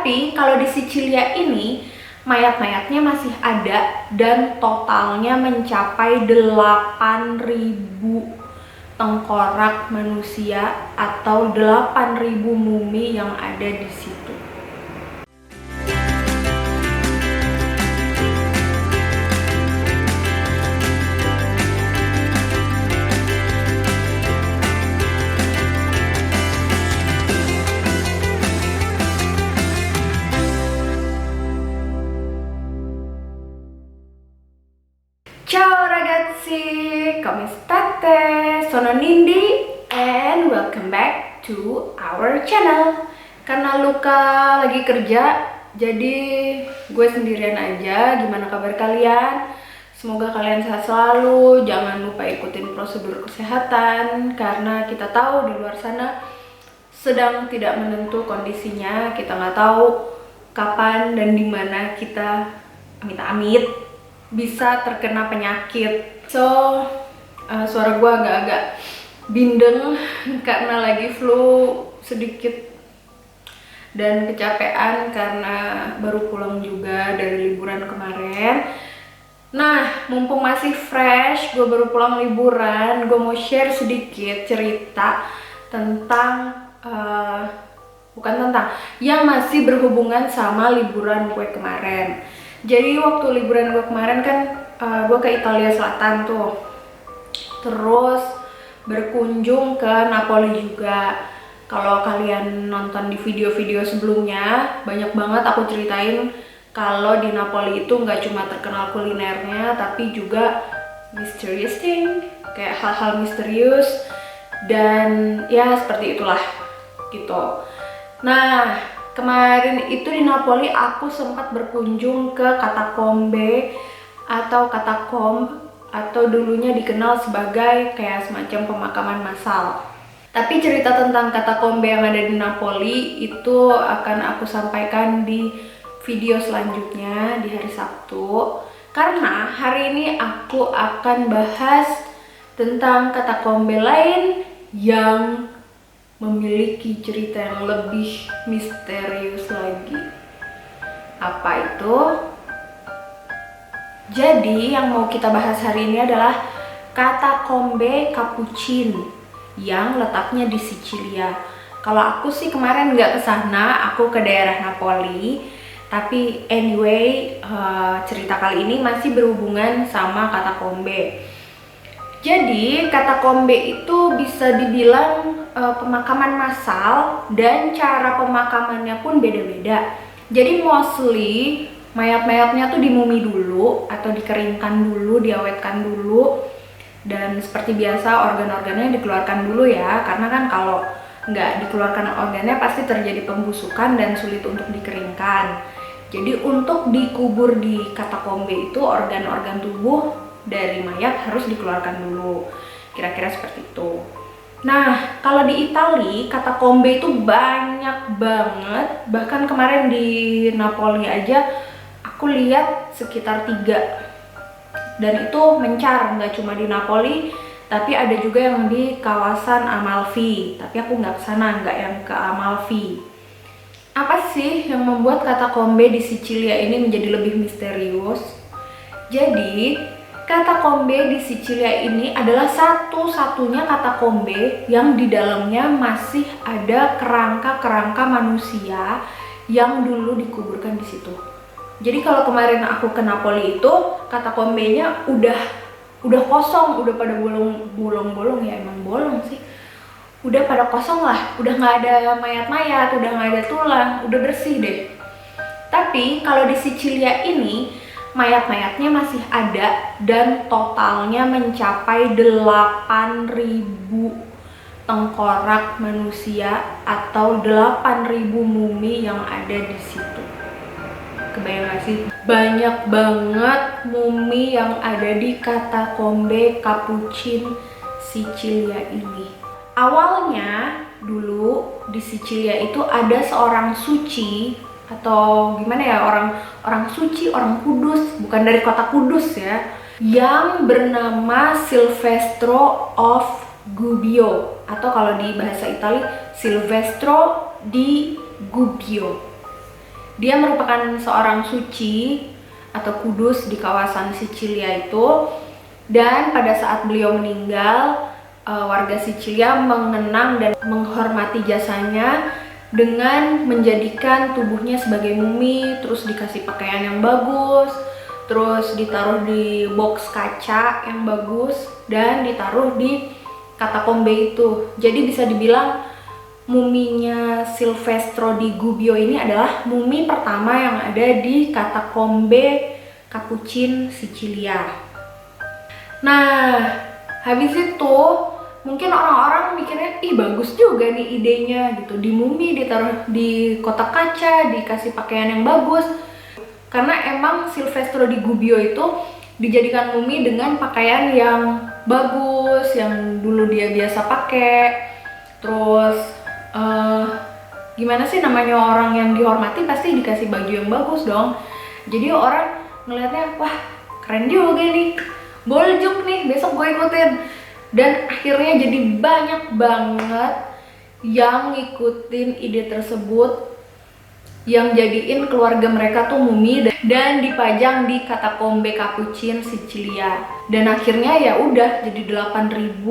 Tapi kalau di Sicilia ini mayat-mayatnya masih ada dan totalnya mencapai 8.000 tengkorak manusia atau 8.000 mumi yang ada di situ. Ciao ragazzi, come state? Sono Nindi and welcome back to our channel. Karena Luka lagi kerja, jadi gue sendirian aja. Gimana kabar kalian? Semoga kalian sehat selalu. Jangan lupa ikutin prosedur kesehatan, karena kita tahu di luar sana sedang tidak menentu kondisinya. Kita nggak tahu kapan dan di mana kita amit-amit bisa terkena penyakit. So suara gue agak-agak bindeng karena lagi flu sedikit dan kecapean karena baru pulang juga dari liburan kemarin. Nah, mumpung masih fresh, gue baru pulang liburan, gue mau share sedikit cerita tentang yang masih berhubungan sama liburan gue kemarin. Jadi waktu liburan gue kemarin kan gue ke Italia Selatan tuh, terus berkunjung ke Napoli juga. Kalau kalian nonton di video-video sebelumnya, banyak banget aku ceritain kalau di Napoli itu nggak cuma terkenal kulinernya, tapi juga mysterious thing, kayak hal-hal misterius dan ya seperti itulah gitu. Nah, kemarin itu di Napoli aku sempat berkunjung ke katakombe atau katakomb, atau dulunya dikenal sebagai kayak semacam pemakaman massal. Tapi cerita tentang katakombe yang ada di Napoli itu akan aku sampaikan di video selanjutnya di hari Sabtu. Karena hari ini aku akan bahas tentang katakombe lain yang memiliki cerita yang lebih misterius lagi. Apa itu? Jadi yang mau kita bahas hari ini adalah katakombe Capuchin yang letaknya di Sicilia. Kalau aku sih kemarin nggak ke sana, aku ke daerah Napoli. Tapi anyway, cerita kali ini masih berhubungan sama katakombe. Jadi katakombe itu bisa dibilang pemakaman massal dan cara pemakamannya pun beda-beda. Jadi mostly mayat-mayatnya tuh dimumi dulu atau dikeringkan dulu, diawetkan dulu, dan seperti biasa organ-organnya dikeluarkan dulu ya, karena kan kalau nggak dikeluarkan organnya pasti terjadi pembusukan dan sulit untuk dikeringkan. Jadi untuk dikubur di katakombe itu organ-organ tubuh dari mayat harus dikeluarkan dulu, kira-kira seperti itu. Nah, kalau di Itali katakombe itu banyak banget. Bahkan kemarin di Napoli aja aku lihat sekitar 3, dan itu mencar, nggak cuma di Napoli, tapi ada juga yang di kawasan Amalfi. Tapi aku nggak kesana, nggak yang ke Amalfi. Apa sih yang membuat katakombe di Sicilia ini menjadi lebih misterius? Jadi katakombe di Sicilia ini adalah satu-satunya katakombe yang di dalamnya masih ada kerangka-kerangka manusia yang dulu dikuburkan di situ. Jadi kalau kemarin aku ke Napoli itu katakombenya udah kosong, udah pada bolong-bolong ya, emang bolong sih. Udah pada kosong lah, udah nggak ada mayat-mayat, udah nggak ada tulang, udah bersih deh. Tapi kalau di Sicilia ini mayat-mayatnya masih ada dan totalnya mencapai 8.000 tengkorak manusia atau 8.000 mumi yang ada di situ. Kebayang gak sih? Banyak banget mumi yang ada di katakombe Capuchin Sicilia ini. Awalnya dulu di Sicilia itu ada seorang suci, atau gimana ya, orang suci, orang kudus, bukan dari kota Kudus ya, yang bernama Silvestro of Gubbio, atau kalau di bahasa Italia Silvestro di Gubbio. Dia merupakan seorang suci atau kudus di kawasan Sicilia itu. Dan pada saat beliau meninggal, warga Sicilia mengenang dan menghormati jasanya dengan menjadikan tubuhnya sebagai mumi, terus dikasih pakaian yang bagus, terus ditaruh di box kaca yang bagus, dan ditaruh di katakombe itu. Jadi bisa dibilang muminya Silvestro di Gubbio ini adalah mumi pertama yang ada di katakombe Capuchin Sicilia. Nah, habis itu mungkin orang-orang mikirnya, ih bagus juga nih idenya gitu, di mumi ditaruh di kotak kaca, dikasih pakaian yang bagus. Karena emang Silvestro di Gubbio itu dijadikan mumi dengan pakaian yang bagus, yang dulu dia biasa pakai. Terus gimana sih, namanya orang yang dihormati pasti dikasih baju yang bagus dong. Jadi orang ngelihatnya, wah keren juga nih, boljuk nih, besok gue ikutin. Dan akhirnya jadi banyak banget yang ngikutin ide tersebut, yang jadiin keluarga mereka tuh mumi dan dipajang di katakombe Capuchin Sicilia. Dan akhirnya ya udah jadi 8.000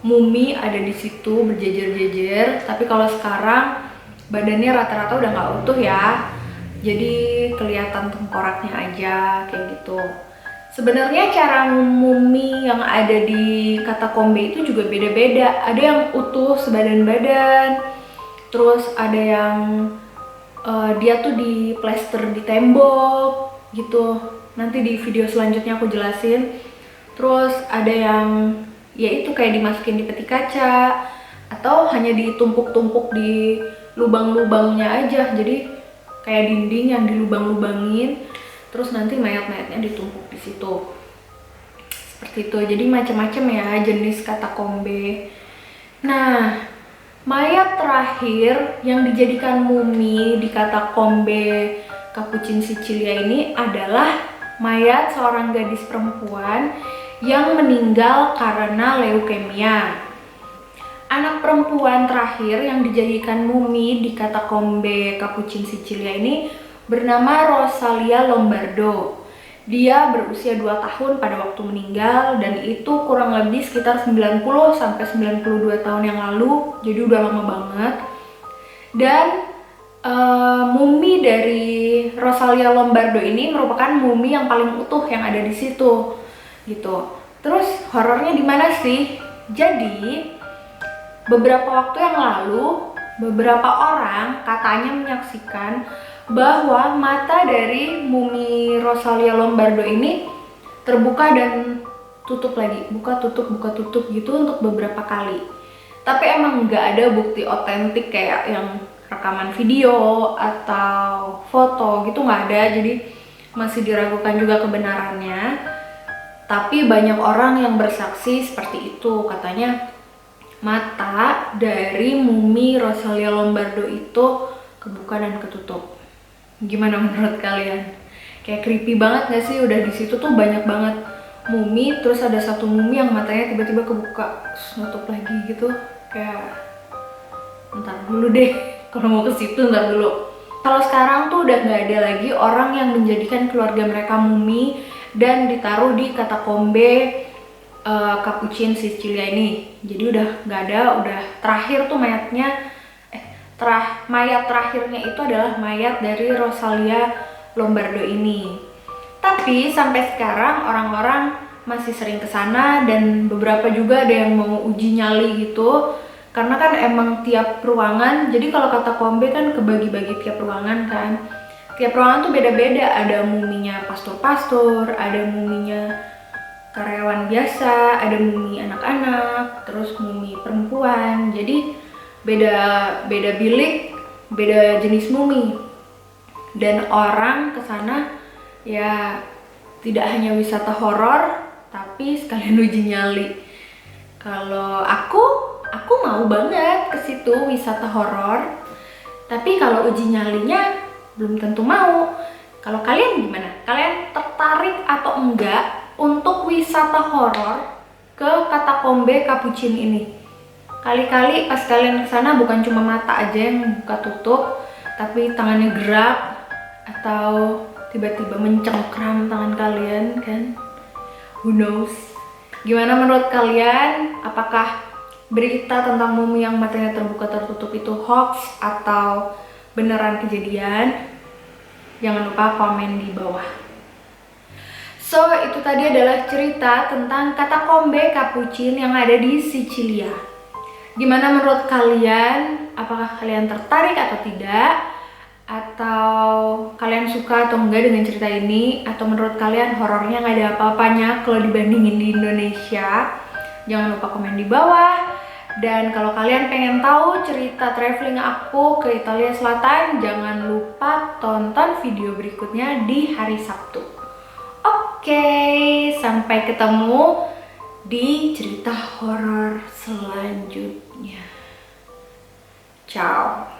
mumi ada di situ berjejer-jejer. Tapi kalau sekarang badannya rata-rata udah nggak utuh ya, jadi kelihatan tengkoraknya aja kayak gitu. Sebenarnya cara mumi yang ada di katakombe itu juga beda-beda. Ada yang utuh sebadan-badan, terus ada yang dia tuh di plester di tembok gitu. Nanti di video selanjutnya aku jelasin. Terus ada yang ya itu kayak dimasukin di peti kaca, atau hanya ditumpuk-tumpuk di lubang-lubangnya aja. Jadi kayak dinding yang dilubang-lubangin, terus nanti mayat-mayatnya ditumpuk di situ. Seperti itu. Jadi macam-macam ya jenis katakombe. Nah, mayat terakhir yang dijadikan mumi di katakombe Capuchin Sicilia ini adalah mayat seorang gadis perempuan yang meninggal karena leukemia. Anak perempuan terakhir yang dijadikan mumi di katakombe Capuchin Sicilia ini bernama Rosalia Lombardo. Dia berusia 2 tahun pada waktu meninggal, dan itu kurang lebih sekitar 90-92 tahun yang lalu, jadi udah lama banget. Dan mumi dari Rosalia Lombardo ini merupakan mumi yang paling utuh yang ada di situ gitu. Terus horornya di mana sih? Jadi beberapa waktu yang lalu beberapa orang katanya menyaksikan bahwa mata dari mumi Rosalia Lombardo ini terbuka dan tutup lagi, buka tutup gitu untuk beberapa kali. Tapi emang nggak ada bukti otentik kayak yang rekaman video atau foto gitu, nggak ada. Jadi masih diragukan juga kebenarannya. Tapi banyak orang yang bersaksi seperti itu. Katanya mata dari mumi Rosalia Lombardo itu kebuka dan ketutup. Gimana menurut kalian? Kayak creepy banget gak sih? Udah di situ tuh banyak banget mumi, terus ada satu mumi yang matanya tiba-tiba kebuka, terus nutup lagi gitu. Kayak ntar dulu deh, kalau mau ke situ ntar dulu. Kalau sekarang tuh udah nggak ada lagi orang yang menjadikan keluarga mereka mumi dan ditaruh di katakombe Capuchin Sicilia ini. Jadi udah nggak ada, udah terakhir tuh mayatnya. Mayat terakhirnya itu adalah mayat dari Rosalia Lombardo ini. Tapi sampai sekarang orang-orang masih sering kesana, dan beberapa juga ada yang mau uji nyali gitu. Karena kan emang tiap ruangan, jadi kalau katakombe kan kebagi-bagi tiap ruangan kan. Tiap ruangan tuh beda-beda, ada muminya pastor-pastor, ada muminya karyawan biasa, ada mumi anak-anak, terus mumi perempuan. Jadi beda bilik, beda jenis mumi. Dan orang kesana ya tidak hanya wisata horor, tapi sekalian uji nyali. Kalau aku mau banget ke situ wisata horor, tapi kalau uji nyalinya belum tentu mau. Kalau kalian gimana? Kalian tertarik atau enggak untuk wisata horor ke katakombe Capuchin ini? Kali-kali pas kalian kesana bukan cuma mata aja yang buka tutup, tapi tangannya gerak, atau tiba-tiba mencengkram tangan kalian kan? Who knows? Gimana menurut kalian? Apakah berita tentang mumi yang matanya terbuka tertutup itu hoax atau beneran kejadian? Jangan lupa komen di bawah. So, itu tadi adalah cerita tentang katakombe Capuchin yang ada di Sicilia. Gimana menurut kalian? Apakah kalian tertarik atau tidak? Atau kalian suka atau enggak dengan cerita ini? Atau menurut kalian horornya nggak ada apa-apanya kalau dibandingin di Indonesia? Jangan lupa komen di bawah. Dan kalau kalian pengen tahu cerita traveling aku ke Italia Selatan, jangan lupa tonton video berikutnya di hari Sabtu. Oke, sampai ketemu di cerita horor selanjutnya. Ciao.